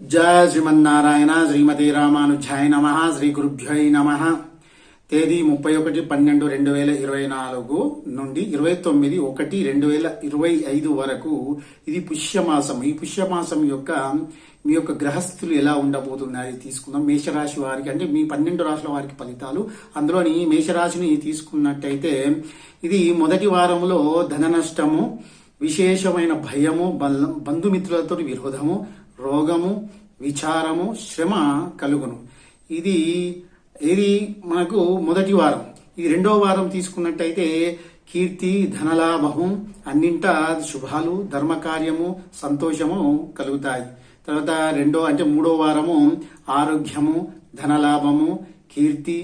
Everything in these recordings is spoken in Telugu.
जय श्रीमन्नारायण श्रीमती रामानुजाय नमः శ్రీ గురుభ్యోయై నమః. తేదీ 31/12/2024 నుండి 29/1/2025 వరకు ఇది పుష్యమాసం. ఈ పుష్యమాసం యొక్క మీ యొక్క గ్రహస్థితులు ఎలా ఉండబోతున్నాయి తీసుకుందాం. మేషరాశి వారికి అంటే మీ 12 రాశుల వారికి ఫలితాలు. అందులోని మేషరాశిని తీసుకున్నట్టయితే ఇది మొదటి వారంలో ధన నష్టము, విశేషమైన భయము, బంధుమిత్రులతో విరోధము, రోగము, విచారము, శ్రమ కలుగును. ఇది మనకు మొదటి వారం. ఈ రెండో వారం తీసుకున్నట్టయితే కీర్తి, ధనలాభము, అన్నింట శుభాలు, ధర్మకార్యము, సంతోషము కలుగుతాయి. తర్వాత మూడో వారము ఆరోగ్యము, ధనలాభము, కీర్తి,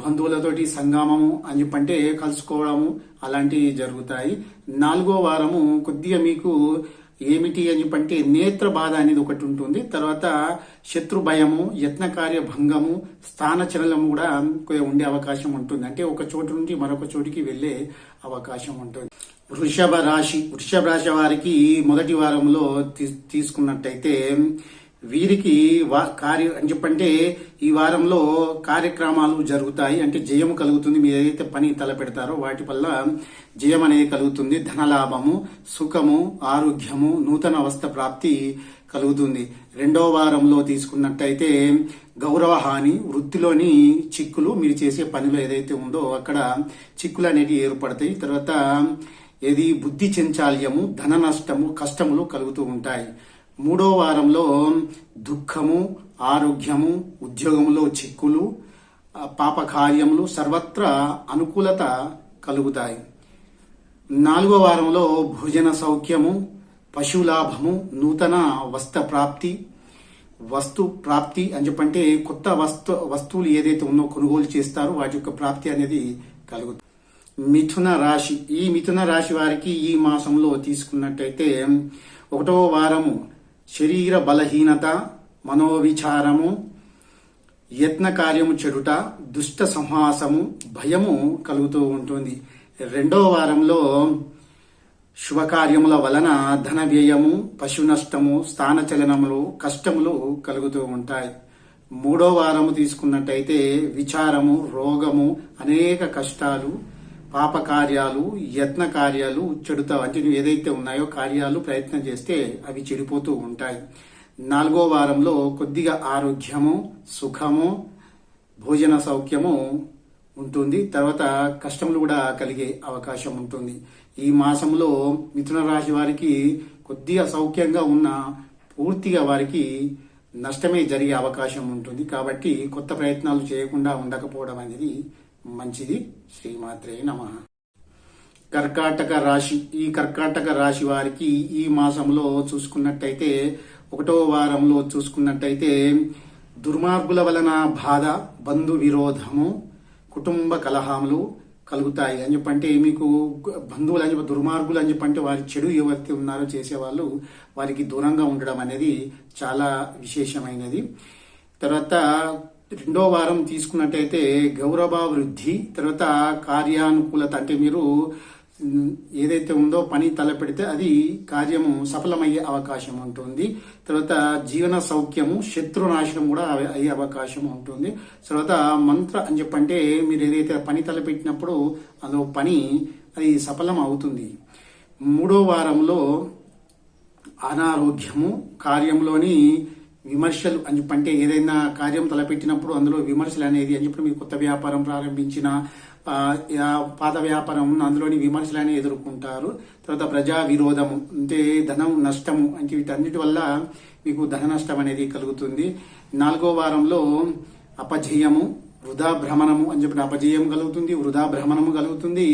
బంధువులతోటి సంగమము అని చెప్పంటే కలుసుకోవడము అలాంటివి జరుగుతాయి. నాలుగో వారము కొద్దిగా మీకు ఏమిటి అని చెప్పంటే నేత్ర బాధ అనేది ఒకటి ఉంటుంది. తర్వాత శత్రు భయము, యత్నకార్య భంగము, స్థానచలనము కూడా ఉండే అవకాశం ఉంటుంది. అంటే ఒక చోటు నుండి మరొక చోటికి వెళ్లే అవకాశం ఉంటుంది. వృషభ రాశి వారికి మొదటి వారంలో తీసుకున్నట్టయితే వీరికి అని చెప్పంటే ఈ వారంలో కార్యక్రమాలు జరుగుతాయి. అంటే జయము కలుగుతుంది. మీరు ఏదైతే పని తలపెడతారో వాటి వల్ల జయం అనేది కలుగుతుంది. ధనలాభము, సుఖము, ఆరోగ్యము, నూతన వస్త్ర ప్రాప్తి కలుగుతుంది. రెండో వారంలో తీసుకున్నట్టయితే గౌరవ హాని, వృత్తిలోని చిక్కులు, మీరు చేసే పనిలో ఏదైతే ఉందో అక్కడ చిక్కులు అనేవి ఏర్పడతాయి. తర్వాత బుద్ధి చంచాల్యము, ధన నష్టము, కష్టములు కలుగుతూ ఉంటాయి. మూడో వారంలో దుఃఖము, ఆరోగ్యము, ఉద్యోగంలో చిక్కులు, పాపకార్యములు, సర్వత్రా అనుకూలత కలుగుతాయి. నాలుగో వారంలో భోజన సౌఖ్యము, పశులాభము, నూతన వస్తు ప్రాప్తి అని చెప్పంటే కొత్త వస్తువులు ఏదైతే ఉన్నో కొనుగోలు చేస్తారో వాటి యొక్క ప్రాప్తి అనేది కలుగుతుంది. మిథున రాశి వారికి ఈ మాసంలో తీసుకున్నట్టయితే ఒకటో వారము శరీర బలహీనత, మనోవిచారము, యత్న కార్యము చెడుట, దుష్ట సంహాసము, భయము కలుగుతూ ఉంటుంది. రెండో వారంలో శుభకార్యముల వలన ధన వ్యయము, పశు నష్టము, స్థానచలనములు, కష్టములు కలుగుతూ ఉంటాయి. మూడో వారము తీసుకున్నట్టయితే విచారము, రోగము, అనేక కష్టాలు, పాపకార్యాలు, యత్న కార్యాలు చెడుతా అంటే ఏదైతే ఉన్నాయో కార్యాలు ప్రయత్నం చేస్తే అవి చెడిపోతూ ఉంటాయి. నాలుగో వారంలో కొద్దిగా ఆరోగ్యము, సుఖము, భోజన సౌఖ్యము ఉంటుంది. తర్వాత కష్టములు కూడా కలిగే అవకాశం ఉంటుంది. ఈ మాసంలో మిథున రాశి వారికి కొద్దిగా సౌఖ్యంగా ఉన్న పూర్తిగా వారికి నష్టమే జరిగే అవకాశం ఉంటుంది. కాబట్టి కొత్త ప్రయత్నాలు చేయకుండా ఉండకపోవడం అనేది మంచిది. శ్రీమాత్రే నమః. కర్కాటక రాశి వారికి ఈ మాసంలో చూసుకున్నట్టయితే ఒకటో వారంలో చూసుకున్నట్టయితే దుర్మార్గుల వలన బాధ, బంధు విరోధము, కుటుంబ కలహములు కలుగుతాయి అని చెప్పంటే మీకు బంధువులు అని చెప్పి దుర్మార్గులు అని చెప్పంటే వారి చెడు ఎవరైతే ఉన్నారో చేసేవాళ్ళు వారికి దూరంగా ఉండడం అనేది చాలా విశేషమైనది. తర్వాత రెండో వారం తీసుకున్నట్టయితే గౌరవ వృద్ధి, తర్వాత కార్యానుకూలత అంటే మీరు ఏదైతే ఉందో పని తలపెడితే అది కార్యము సఫలమయ్యే అవకాశం ఉంటుంది. తర్వాత జీవన సౌఖ్యము, శత్రునాశనం కూడా అయ్యే అవకాశం ఉంటుంది. తర్వాత మంత్ర అని చెప్పంటే మీరు ఏదైతే పని తలపెట్టినప్పుడు అదో పని అది సఫలం అవుతుంది. మూడో వారంలో అనారోగ్యము, కార్యంలోని విమర్శలు అని చెప్పంటే ఏదైనా కార్యం తలపెట్టినప్పుడు అందులో విమర్శలు అనేది అని చెప్పి మీరు కొత్త వ్యాపారం ప్రారంభించిన పాత వ్యాపారం అందులోని విమర్శలు అనేవి ఎదుర్కొంటారు. తర్వాత ప్రజా విరోధము అంటే ధనం నష్టము అంటే వీటన్నిటి వల్ల మీకు ధన నష్టం అనేది కలుగుతుంది. నాలుగో వారంలో అపజయము, వృధా భ్రమణము అని చెప్పి అపజయం కలుగుతుంది, వృధా భ్రమణము కలుగుతుంది,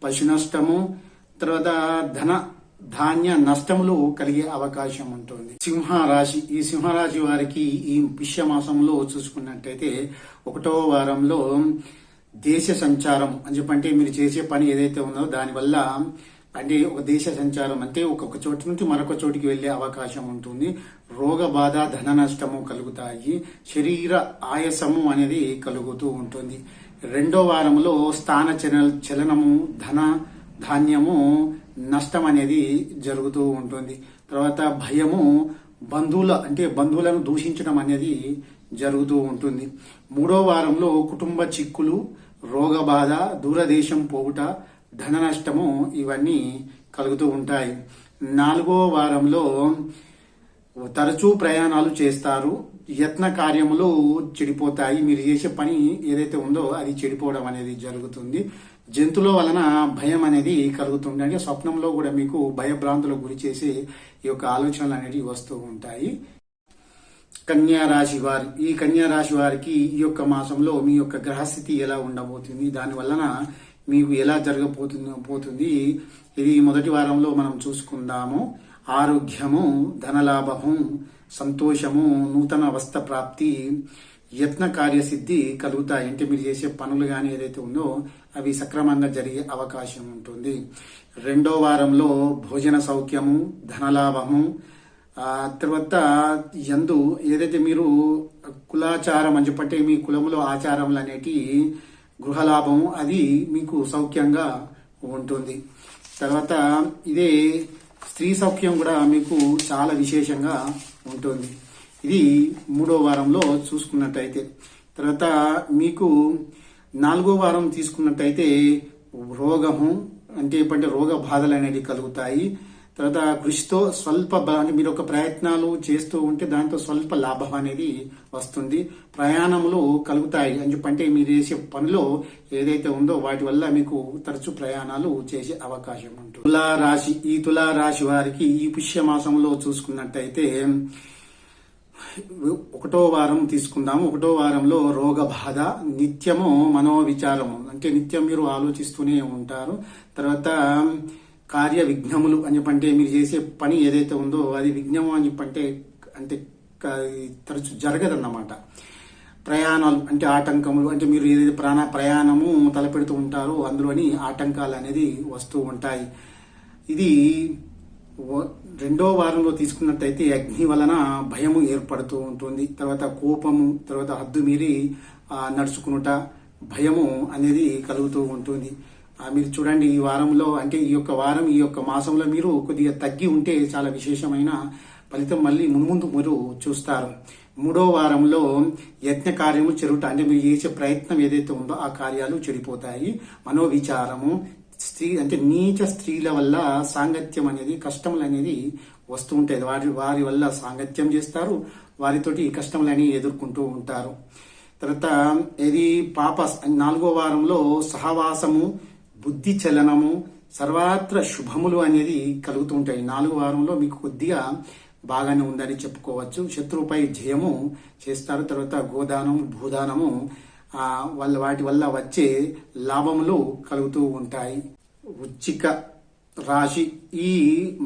పశు నష్టము, తర్వాత ధాన్య నష్టములు కలిగే అవకాశం ఉంటుంది. సింహరాశి వారికి ఈ పుష్యమాసంలో చూసుకున్నట్టయితే ఒకటో వారంలో దేశ సంచారం అని చెప్పంటే మీరు చేసే పని ఏదైతే ఉందో దానివల్ల అంటే ఒక దేశ సంచారం అంటే ఒక్కొక్క చోటు నుంచి మరొక చోటికి వెళ్లే అవకాశం ఉంటుంది. రోగ బాధ, ధన నష్టము కలుగుతాయి. శరీర ఆయాసము అనేది కలుగుతూ ఉంటుంది. రెండో వారంలో స్థాన చలనము, ధాన్యము నష్టం అనేది జరుగుతూ ఉంటుంది. తర్వాత భయము, బంధువులను దూషించడం అనేది జరుగుతూ ఉంటుంది. 3వ వారంలో కుటుంబ చిక్కులు, రోగ బాధ, దూరదేశం పోవుట, ధన నష్టము ఇవన్నీ కలుగుతూ ఉంటాయి. 4వ వారంలో తరచూ ప్రయాణాలు చేస్తారు. యత్న కార్యములు చెడిపోతాయి. మీరు చేసే పని ఏదైతే ఉందో అది చెడిపోవడం అనేది జరుగుతుంది. జంతువుల వలన భయం అనేది కలుగుతుంది. అంటే స్వప్నంలో కూడా మీకు భయభ్రాంతులకు గురి చేసే ఈ యొక్క ఆలోచనలు అనేవి వస్తూ ఉంటాయి. కన్యా రాశి వారి ఈ కన్యా రాశి వారికి ఈ యొక్క మాసంలో మీ యొక్క గ్రహస్థితి ఎలా ఉండబోతుంది, దాని వలన మీకు ఎలా జరగబోతుంది ఇది మొదటి వారంలో మనం చూసుకుందాము. ఆరోగ్యము, ధనలాభము, సంతోషము, నూతన వస్త్ర ప్రాప్తి, యత్న కార్యసిద్ధి కలుగుతాయి. అంటే మీరు చేసే పనులు కానీ ఏదైతే ఉందో అవి సక్రమంగా జరిగే అవకాశం ఉంటుంది. 2వ వారంలో భోజన సౌఖ్యము, ధనలాభము, తర్వాత ఏదైతే మీరు కులాచారం అని చెప్పంటే మీ కులంలో ఆచారములు అనేటి గృహలాభము అది మీకు సౌఖ్యంగా ఉంటుంది. తర్వాత ఇదే స్త్రీ సౌఖ్యం కూడా మీకు చాలా విశేషంగా ఉంటుంది. ఇది 3వ వారంలో చూసుకున్నట్టయితే. తర్వాత మీకు 4వ వారం తీసుకున్నట్టయితే రోగము అంటే రోగ బాధలు అనేవి కలుగుతాయి. తర్వాత కృషితో అంటే మీరు ఒక ప్రయత్నాలు చేస్తూ ఉంటే దాంతో స్వల్ప లాభం అనేది వస్తుంది. ప్రయాణములు కలుగుతాయి అని చెప్పంటే మీరు చేసే పనిలో ఏదైతే ఉందో వాటి వల్ల మీకు తరచూ ప్రయాణాలు చేసే అవకాశం ఉంటుంది. తులారాశి వారికి ఈ పుష్యమాసంలో చూసుకున్నట్టయితే 1వ వారం తీసుకుందాము. 1వ వారంలో రోగ బాధ, నిత్యము మనోవిచారము అంటే నిత్యం మీరు ఆలోచిస్తూనే ఉంటారు. తర్వాత కార్య విఘ్నములు అని చెప్పంటే మీరు చేసే పని ఏదైతే ఉందో అది విఘ్నము అని చెప్పంటే అంటే తరచు జరగదన్నమాట. ప్రయాణాలు అంటే ఆటంకములు అంటే మీరు ఏదైతే ప్రయాణము తలపెడుతూ ఉంటారో అందులోని ఆటంకాలు అనేది వస్తూ ఉంటాయి. ఇది 2వ వారంలో తీసుకున్నట్టయితే అగ్ని వలన భయము ఏర్పడుతూ ఉంటుంది. తర్వాత కోపము, తర్వాత హద్దు మీరి నడుచుకునుట, భయము అనేది కలుగుతూ ఉంటుంది. మీరు చూడండి ఈ వారంలో అంటే ఈ యొక్క మాసంలో మీరు కొద్దిగా తగ్గి ఉంటే చాలా విశేషమైన ఫలితం మళ్ళీ ముందు మీరు చూస్తారు. 3వ వారంలో యజ్ఞ కార్యము చెరుట అంటే మీరు చేసే ప్రయత్నం ఏదైతే ఉందో ఆ కార్యాలు చెడిపోతాయి. మనోవిచారము, నీచ స్త్రీల వల్ల సాంగత్యం అనేది కష్టములు అనేది వస్తూ ఉంటాయి. వారి వల్ల సాంగత్యం చేస్తారు, వారితోటి కష్టములని ఎదుర్కొంటూ ఉంటారు. తర్వాత ఇది 4వ వారంలో సహవాసము, బుద్ధి చలనము, సర్వత్ర శుభములు అనేది కలుగుతూ ఉంటాయి. 4వ వారంలో మీకు కొద్దిగా బాగానే ఉందని చెప్పుకోవచ్చు. శత్రువుపై జయము చేస్తారు. తర్వాత గోదానము, భూదానము వాటి వల్ల వచ్చే లాభములు కలుగుతూ ఉంటాయి. వృశ్చిక రాశి ఈ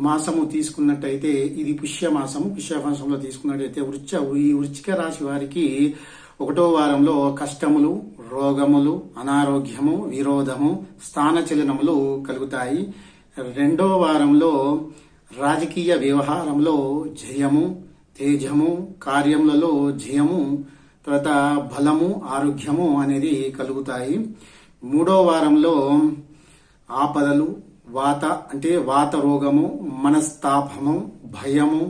మాసము తీసుకున్నట్టయితే ఇది పుష్యమాసంలో తీసుకున్నట్టయితే ఈ వృశ్చిక రాశి వారికి 1వ వారంలో కష్టములు, రోగములు, అనారోగ్యము, విరోధము, స్థానచలనములు కలుగుతాయి. 2వ వారంలో రాజకీయ వ్యవహారంలో జయము, తేజము, కార్యములలో జయము, తర్వాత బలము, ఆరోగ్యము అనేది కలుగుతాయి. 3వ వారంలో ఆపదలు, వాత రోగము, మనస్తాపము, భయము,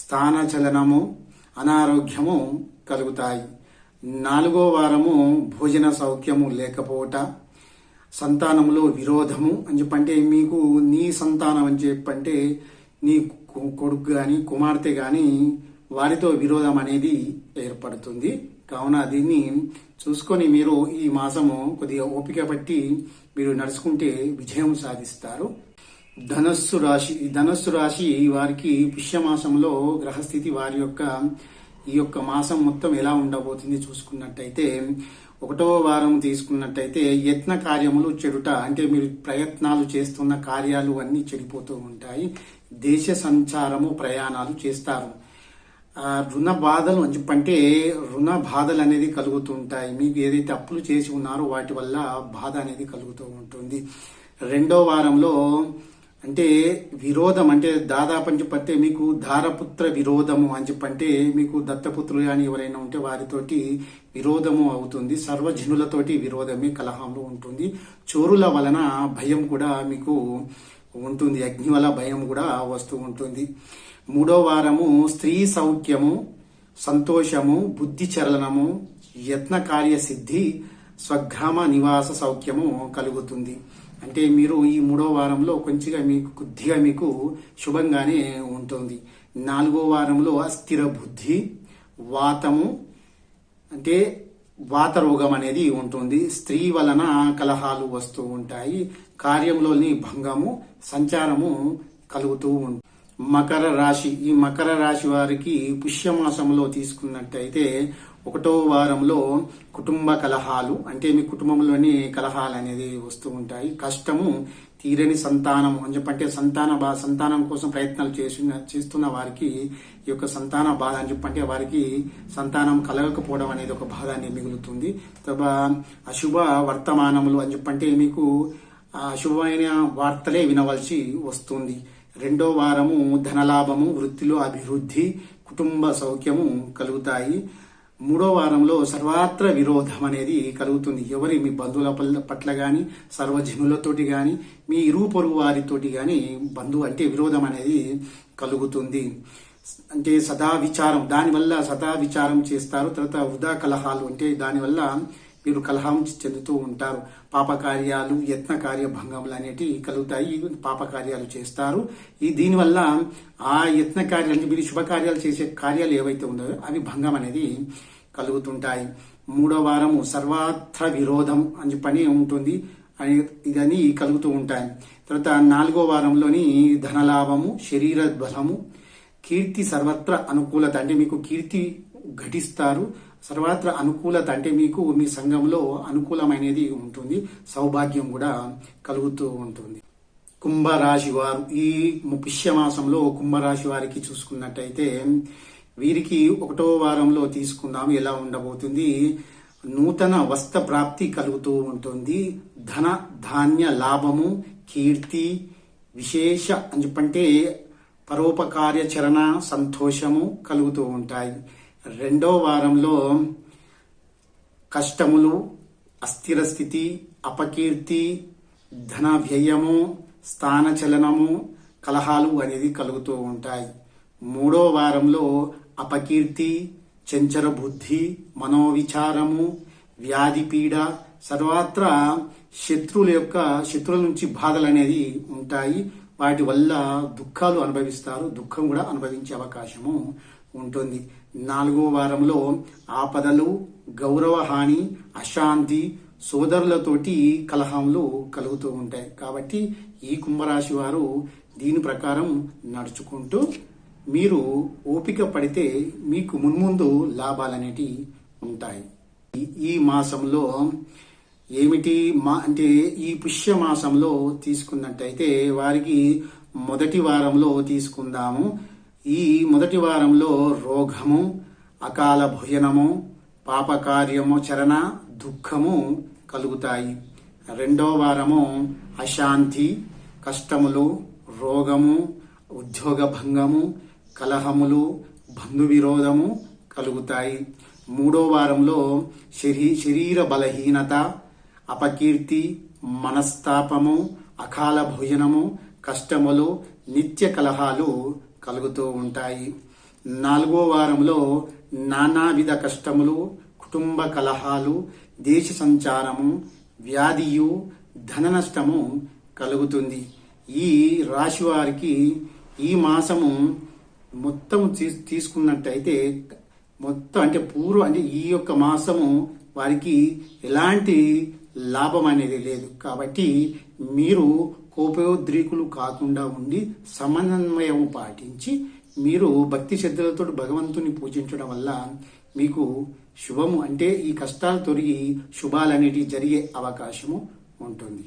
స్థానచలనము, అనారోగ్యము కలుగుతాయి. 4వ వారము భోజన సౌఖ్యము లేకపోవట, సంతానములో విరోధము అని చెప్పంటే మీకు నీ సంతానం అని చెప్పంటే నీ కొడుకు గాని కుమార్తె గాని వారితో విరోధం అనేది ఏర్పడుతుంది. కావున దీన్ని చూసుకొని మీరు ఈ మాసము కొద్దిగా ఓపిక పట్టి మీరు నడుచుకుంటే విజయం సాధిస్తారు. ధనస్సు రాశి వారికి పుష్యమాసంలో గ్రహస్థితి వారి యొక్క ఈ యొక్క మాసం మొత్తం ఎలా ఉండబోతుంది చూసుకున్నట్టయితే 1వ వారం తీసుకున్నట్టయితే యత్న కార్యములు చెడుట అంటే మీరు ప్రయత్నాలు చేస్తున్న కార్యాలు అన్ని చెడిపోతూ ఉంటాయి. దేశ సంచారము, ప్రయాణాలు చేస్తారు. రుణ బాధలు అని చెప్పంటే రుణ బాధలు అనేది కలుగుతుంటాయి. మీకు ఏదైతే అప్పులు చేసి ఉన్నారో వాటి వల్ల బాధ అనేది కలుగుతూ ఉంటుంది. 2వ వారంలో అంటే విరోధం అంటే దాదాపు అని చెప్పంటే మీకు ధారపుత్ర విరోధము అని చెప్పంటే మీకు దత్తపుత్రులు కానీ ఎవరైనా ఉంటే వారితోటి విరోధము అవుతుంది. సర్వజనులతోటి విరోధమే, కలహంలో ఉంటుంది. చోరుల వలన భయం కూడా మీకు ఉంటుంది. అగ్ని వల్ల భయం కూడా వస్తూ ఉంటుంది. మూడో వారము స్త్రీ సౌఖ్యము, సంతోషము, బుద్ధి చలనము, యత్న కార్య సిద్ధి, స్వగ్రామ నివాస సౌఖ్యము కలుగుతుంది. అంటే మీరు ఈ మూడో వారంలో కొద్దిగా మీకు శుభంగానే ఉంటుంది. నాలుగో వారంలో అస్థిర బుద్ధి, వాతము అంటే వాత రోగం అనేది ఉంటుంది. స్త్రీ వలన కలహాలు వస్తూ ఉంటాయి. కార్యంలోని భంగము, సంచారము కలుగుతూ ఉంటుంది. మకర రాశి, ఈ మకర రాశి వారికి పుష్యమాసంలో తీసుకున్నట్టయితే ఒకటో వారంలో కుటుంబ కలహాలు, అంటే మీ కుటుంబంలోని కలహాలు అనేది వస్తూ ఉంటాయి. కష్టము, తీరని సంతానం అని చెప్పంటే సంతానం కోసం ప్రయత్నాలు చేస్తున్న వారికి ఈ యొక్క సంతాన బాధ అని చెప్పంటే వారికి సంతానం కలగకపోవడం అనేది ఒక బాధ అనేది మిగులుతుంది. అశుభ వర్తమానములు అని చెప్పంటే మీకు అశుభమైన వార్తలే వినవలసి వస్తుంది. రెండో వారము ధనలాభము, వృత్తిలో అభివృద్ధి, కుటుంబ సౌఖ్యము కలుగుతాయి. మూడో వారంలో సర్వత్ర విరోధం అనేది కలుగుతుంది. మీ బంధువుల పట్ల గాని, సర్వజనులతోటి గాని, మీ ఇరుగు పొరుగు వారితోటి గాని విరోధం అనేది కలుగుతుంది. అంటే సదా విచారం, దానివల్ల సదా విచారం చేస్తారు. తర్వాత వృధా కలహాలు, అంటే దానివల్ల మీరు కలహం చెందుతూ ఉంటారు. పాపకార్యాలు, యత్న కార్య భంగములు అనేటివి కలుగుతాయి. పాపకార్యాలు చేస్తారు. దీనివల్ల ఆ యత్న కార్యాలు, మీరు శుభకార్యాలు చేసే కార్యాలు ఏవైతే ఉన్నాయో అవి భంగం అనేది కలుగుతుంటాయి. మూడో వారము సర్వత్ర విరోధం అని చెప్పని ఉంటుంది, ఇదని కలుగుతూ ఉంటాయి. తర్వాత నాలుగో వారంలోని ధనలాభము, శరీర బలము, కీర్తి, సర్వత్ర అనుకూలత, అంటే మీకు కీర్తి ఘటిస్తారు. సర్వత్ర అనుకూలత అంటే మీకు మీ సంఘంలో అనుకూలమైనది ఉంటుంది. సౌభాగ్యం కూడా కలుగుతూ ఉంటుంది. కుంభరాశి వారు, ఈ పుష్యమాసంలో కుంభరాశి వారికి చూసుకున్నట్టయితే వీరికి ఒకటో వారంలో తీసుకుందాము ఎలా ఉండబోతుంది. నూతన వస్త్ర ప్రాప్తి కలుగుతూ ఉంటుంది. ధన ధాన్య లాభము, కీర్తి, విశేష అని చెప్పంటే పరోపకార్యచరణ, సంతోషము కలుగుతూ ఉంటాయి. రెండో వారంలో కష్టములు, అస్థిర స్థితి, అపకీర్తి, ధన వ్యయము, స్థానచలనము, కలహాలు అనేది కలుగుతూ ఉంటాయి. మూడో వారంలో అపకీర్తి, చంచల బుద్ధి, మనోవిచారము, వ్యాధి పీడ, సర్వత్రా శత్రువుల నుంచి బాధలు అనేది ఉంటాయి. వాటి వల్ల దుఃఖాలు అనుభవిస్తారు. దుఃఖం కూడా అనుభవించే అవకాశము ఉంటుంది. నాలుగో వారంలో ఆపదలు, గౌరవ హాని, అశాంతి, సోదరులతోటి కలహములు కలుగుతూ ఉంటాయి. కాబట్టి ఈ కుంభరాశి వారు దీని ప్రకారం నడుచుకుంటూ మీరు ఓపిక పడితే మీకు మున్ముందు లాభాలనేటి ఉంటాయి. ఈ మాసంలో అంటే ఈ పుష్య మాసంలో తీసుకున్నట్టయితే వారికి మొదటి వారంలో తీసుకుందాము. ఈ మొదటి వారంలో రోగము, అకాల భోజనము, పాపకార్యము చరణ, దుఃఖము కలుగుతాయి. రెండో వారము అశాంతి, కష్టములు, రోగము, ఉద్యోగ భంగము, కలహములు, బంధు విరోధము కలుగుతాయి. మూడో వారంలో శరీర బలహీనత, అపకీర్తి, మనస్తాపము, అకాల భోజనము, కష్టములు, నిత్య కలహాలు కలుగుతూ ఉంటాయి. నాలుగో వారంలో నానావిధ కష్టములు, కుటుంబ కలహాలు, దేశ సంచారము, వ్యాధియు, ధన నష్టము కలుగుతుంది. ఈ రాశి వారికి ఈ మాసము మొత్తం తీసుకున్నట్టయితే అంటే ఈ యొక్క మాసము వారికి ఎలాంటి లాభం అనేది లేదు. కాబట్టి మీరు కోపోద్రేకులు కాకుండా ఉండి సమన్వయం పాటించి మీరు భక్తి శ్రద్ధలతో భగవంతుని పూజించడం వల్ల మీకు శుభము, అంటే ఈ కష్టాలు తొలగి శుభాలనేటివి జరిగే అవకాశము ఉంటుంది.